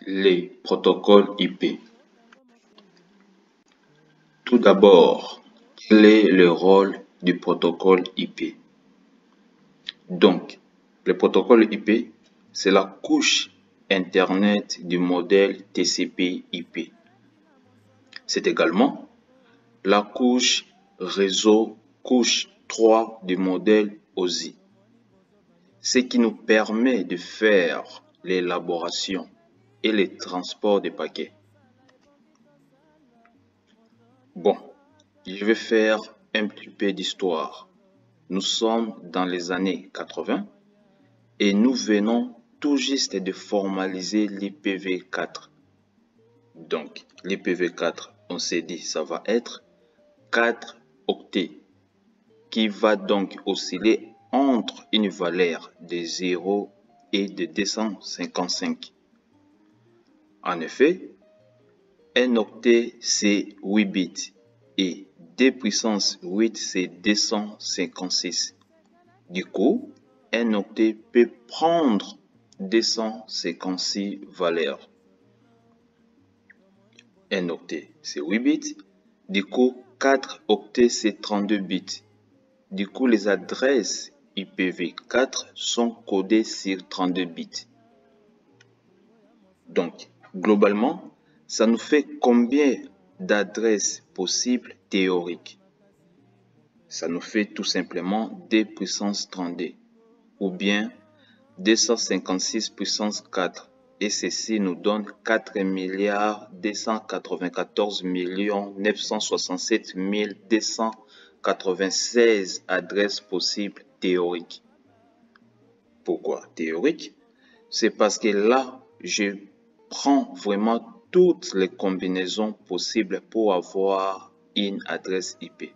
Les protocoles IP. Tout d'abord, quel est le rôle du protocole IP? Donc, le protocole IP, c'est la couche Internet du modèle TCP/IP. C'est également la couche réseau couche 3 du modèle OSI, ce qui nous permet de faire l'élaboration et le transport des paquets. Bon, je vais faire un petit peu d'histoire. Nous sommes dans les années 80 et nous venons tout juste de formaliser l'IPv4. Donc, l'IPv4, on s'est dit, ça va être 4 octets qui va donc osciller entre une valeur de 0 et de 255. En effet, un octet c'est 8 bits et 2 puissance 8 c'est 256. Du coup, un octet peut prendre 256 valeurs. Un octet c'est 8 bits, du coup 4 octets c'est 32 bits. Du coup, les adresses IPv4 sont codées sur 32 bits. Donc, globalement, ça nous fait combien d'adresses possibles théoriques? Ça nous fait tout simplement 2 puissance 32 ou bien 256 puissance 4. Et ceci nous donne 4 294 967 296 adresses possibles théoriques. Pourquoi théorique? C'est parce que là, je prends vraiment toutes les combinaisons possibles pour avoir une adresse IP.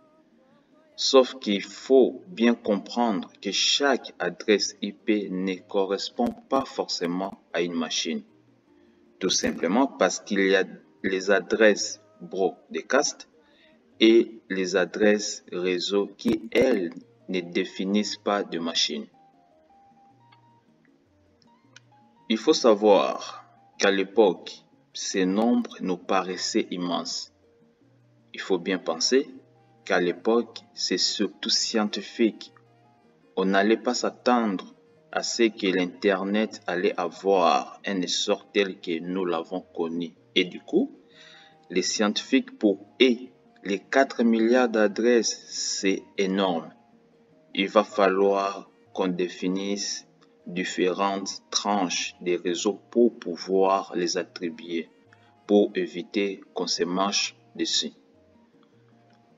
Sauf qu'il faut bien comprendre que chaque adresse IP ne correspond pas forcément à une machine. Tout simplement parce qu'il y a les adresses broadcast et les adresses réseau qui, elles, ne définissent pas de machine. Il faut savoir qu'à l'époque, ces nombres nous paraissaient immenses. Il faut bien penser qu'à l'époque, c'est surtout scientifique. On n'allait pas s'attendre à ce que l'Internet allait avoir un essor tel que nous l'avons connu. Et du coup, les scientifiques pour eux, les 4 milliards d'adresses, c'est énorme. Il va falloir qu'on définisse différentes tranches des réseaux pour pouvoir les attribuer, pour éviter qu'on se marche dessus.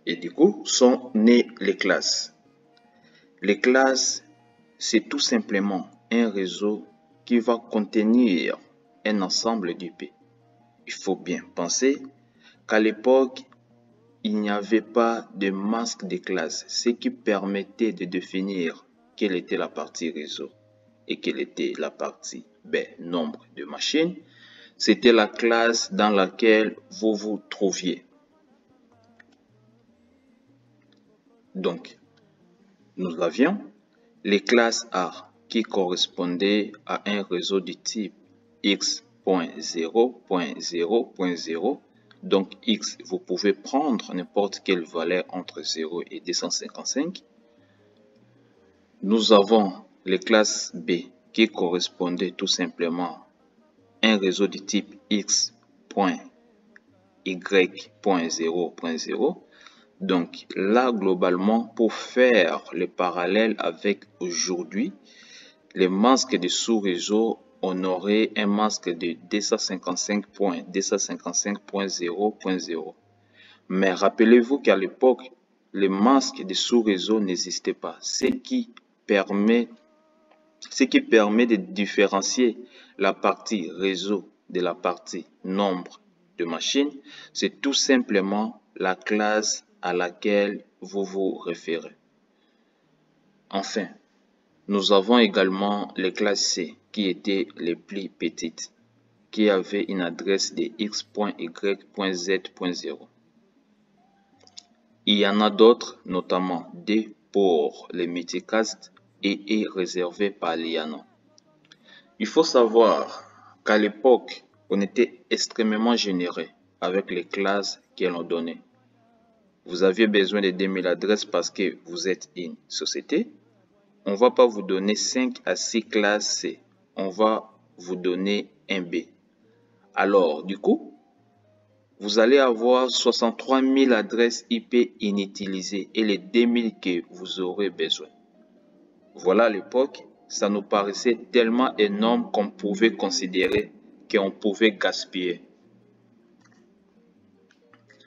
Et du coup, sont nées les classes. Les classes, c'est tout simplement un réseau qui va contenir un ensemble d'IP. Il faut bien penser qu'à l'époque, il n'y avait pas de masque de classe, ce qui permettait de définir quelle était la partie réseau et quelle était la partie nombre de machines. C'était la classe dans laquelle vous vous trouviez. Donc, nous avions les classes A qui correspondaient à un réseau du type X.0.0.0. Donc X, vous pouvez prendre n'importe quelle valeur entre 0 et 255. Nous avons les classes B qui correspondaient tout simplement à un réseau du type X.Y.0.0. Donc là, globalement, pour faire le parallèle avec aujourd'hui, les masques de sous-réseau, on aurait un masque de 255.255.0.0. Mais rappelez-vous qu'à l'époque, les masques de sous-réseau n'existaient pas, ce qui permet de différencier la partie réseau de la partie nombre de machines. C'est tout simplement la classe à laquelle vous vous référez. Enfin, nous avons également les classes C qui étaient les plus petites, qui avaient une adresse de x.y.z.0. Il y en a d'autres, notamment D pour les multicast et E réservé par l'IANA. Il faut savoir qu'à l'époque, On était extrêmement généreux avec les classes qu'elles ont données. Vous aviez besoin de 2000 adresses parce que vous êtes une société. On ne va pas vous donner 5 à 6 classes C. On va vous donner un B. Alors, du coup, vous allez avoir 63 000 adresses IP inutilisées et les 2000 que vous aurez besoin. Voilà, à l'époque, ça nous paraissait tellement énorme qu'on pouvait considérer qu'on pouvait gaspiller.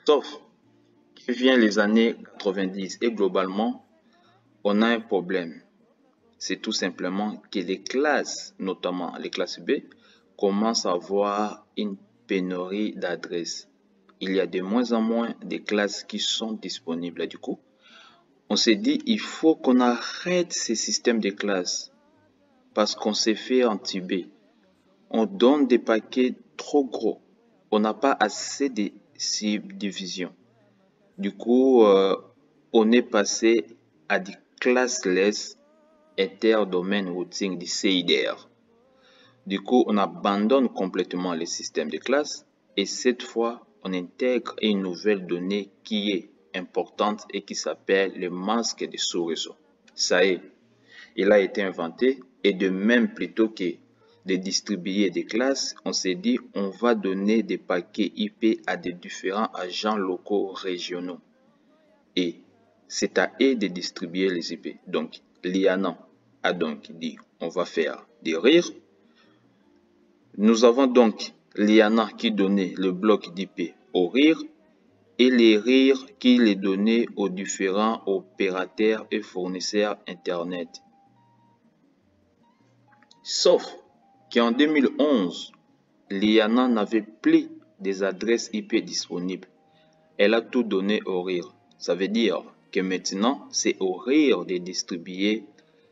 Sauf que vient les années 90 et globalement, on a un problème. C'est tout simplement que les classes, notamment les classes B, commencent à avoir une pénurie d'adresses. Il y a de moins en moins de classes qui sont disponibles. Du coup, on s'est dit, il faut qu'on arrête ces systèmes de classes parce qu'on s'est fait entuber. On donne des paquets trop gros. On n'a pas assez de subdivisions. Du coup, on est passé à des classless interdomain routing, du CIDR. Du coup, on abandonne complètement le système de classe et cette fois, on intègre une nouvelle donnée qui est importante et qui s'appelle le masque de sous-réseau. Ça y est, il a été inventé et de même plutôt que de distribuer des classes, on s'est dit on va donner des paquets IP à des différents agents locaux régionaux et c'est à eux de distribuer les IP. Donc, l'IANA a donc dit on va faire des RIR. Nous avons donc l'IANA qui donnait le bloc d'IP aux RIR et les RIR qui les donnaient aux différents opérateurs et fournisseurs Internet. Sauf qu'en 2011, l'IANA n'avait plus des adresses IP disponibles. Elle a tout donné au RIR. Ça veut dire que maintenant, c'est au RIR de distribuer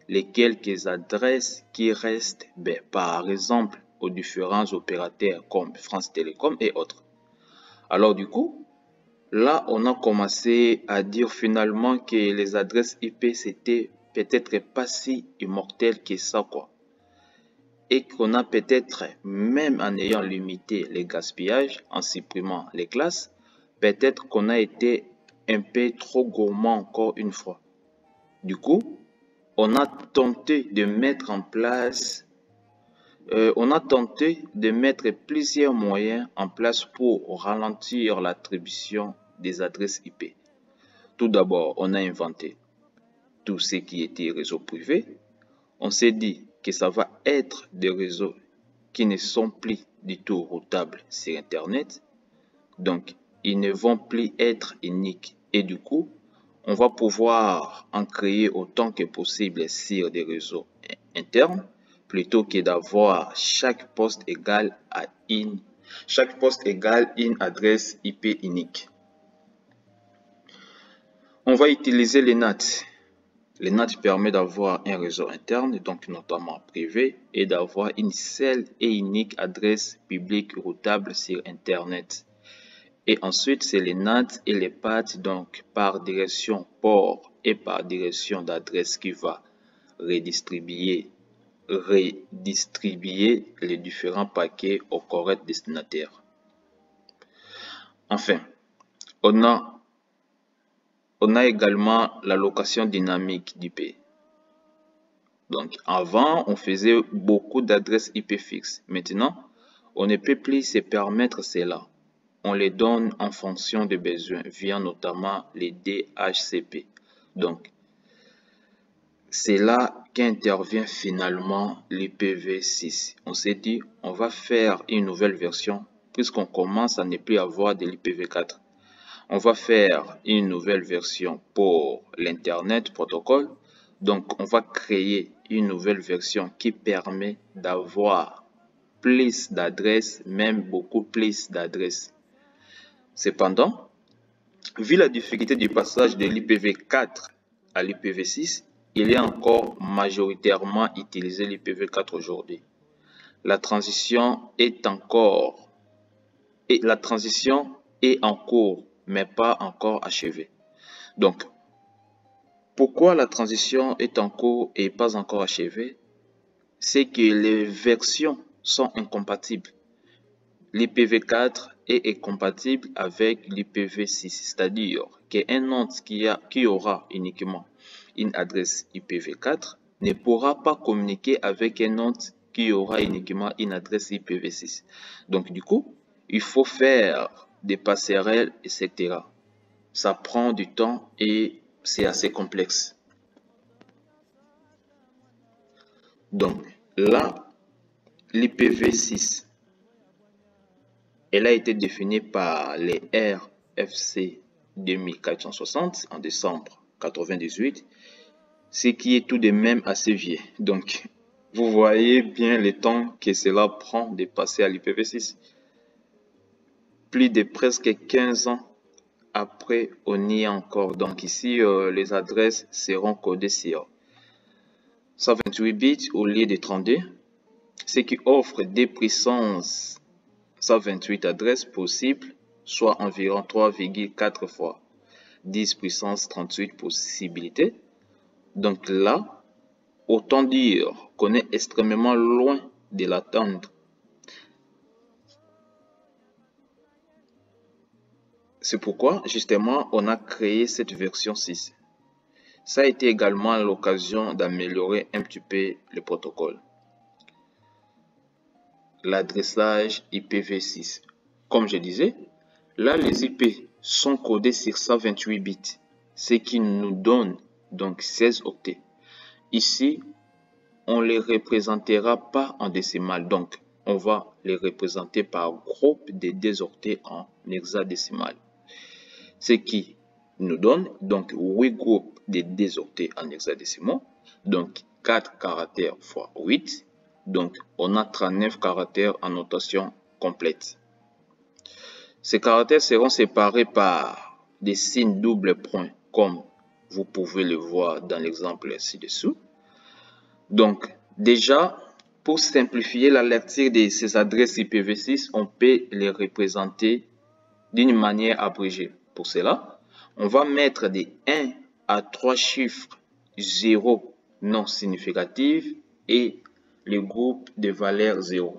les quelques adresses qui restent, par exemple, aux différents opérateurs comme France Télécom et autres. Alors du coup, là, on a commencé à dire finalement que les adresses IP, c'était peut-être pas si immortel que ça, quoi. Et qu'on a peut-être, même en ayant limité les gaspillages, en supprimant les classes, peut-être qu'on a été un peu trop gourmand encore une fois. Du coup, on a tenté de mettre en place, plusieurs moyens en place pour ralentir l'attribution des adresses IP. Tout d'abord, on a inventé tout ce qui était réseau privé. On s'est dit que ça va être des réseaux qui ne sont plus du tout routables sur Internet. Donc, ils ne vont plus être uniques. Et du coup, on va pouvoir en créer autant que possible sur des réseaux internes plutôt que d'avoir chaque poste égale une adresse IP unique. On va utiliser les NAT. Les NAT permet d'avoir un réseau interne, donc notamment privé, et d'avoir une seule et unique adresse publique routable sur Internet. Et ensuite, c'est les NAT et les PAT, donc par direction port et par direction d'adresse qui va redistribuer les différents paquets au correct destinataire. Enfin, on a également l'allocation dynamique d'IP. Donc, avant, on faisait beaucoup d'adresses IP fixes. Maintenant, on ne peut plus se permettre cela. On les donne en fonction des besoins via notamment les DHCP. Donc, c'est là qu'intervient finalement l'IPv6. On s'est dit, on va faire une nouvelle version puisqu'on commence à ne plus avoir de l'IPv4. On va faire une nouvelle version pour l'Internet protocole. Donc, on va créer une nouvelle version qui permet d'avoir plus d'adresses, même beaucoup plus d'adresses. Cependant, vu la difficulté du passage de l'IPv4 à l'IPv6, il est encore majoritairement utilisé l'IPv4 aujourd'hui. La transition est en cours, mais pas encore achevée. Donc, pourquoi la transition est en cours et pas encore achevée? C'est que les versions sont incompatibles. l'IPv4 est compatible avec l'IPv6, c'est-à-dire qu'un hôte qui aura uniquement une adresse IPv4 ne pourra pas communiquer avec un hôte qui aura uniquement une adresse IPv6. Donc du coup, il faut faire des passerelles, etc. Ça prend du temps et c'est assez complexe. Donc là, l'IPv6, elle a été définie par les RFC 2460 en décembre 1998, ce qui est tout de même assez vieux. Donc, vous voyez bien le temps que cela prend de passer à l'IPv6. Plus de presque 15 ans après, on y est encore. Donc ici, les adresses seront codées sur 128 bits au lieu de 32, ce qui offre des puissances 128 adresses possibles, soit environ 3,4 fois 10 puissance 38 possibilités. Donc là, autant dire qu'on est extrêmement loin de l'atteindre. C'est pourquoi, justement, on a créé cette version 6. Ça a été également l'occasion d'améliorer un petit peu le protocole. L'adressage IPv6. Comme je disais, là, les IP sont codés sur 128 bits, ce qui nous donne donc 16 octets. Ici, on les représentera pas en décimales, donc on va les représenter par groupe de 2 octets en hexadécimal. Ce qui nous donne donc 8 groupes de 2 octets en hexadécimaux, donc 4 caractères fois 8, donc on a 39 caractères en notation complète. Ces caractères seront séparés par des signes double point, comme vous pouvez le voir dans l'exemple ci-dessous. Donc déjà, pour simplifier la lecture de ces adresses IPv6, on peut les représenter d'une manière abrégée. Pour cela, on va mettre des 1 à 3 chiffres 0 non significatifs et le groupe de valeurs 0.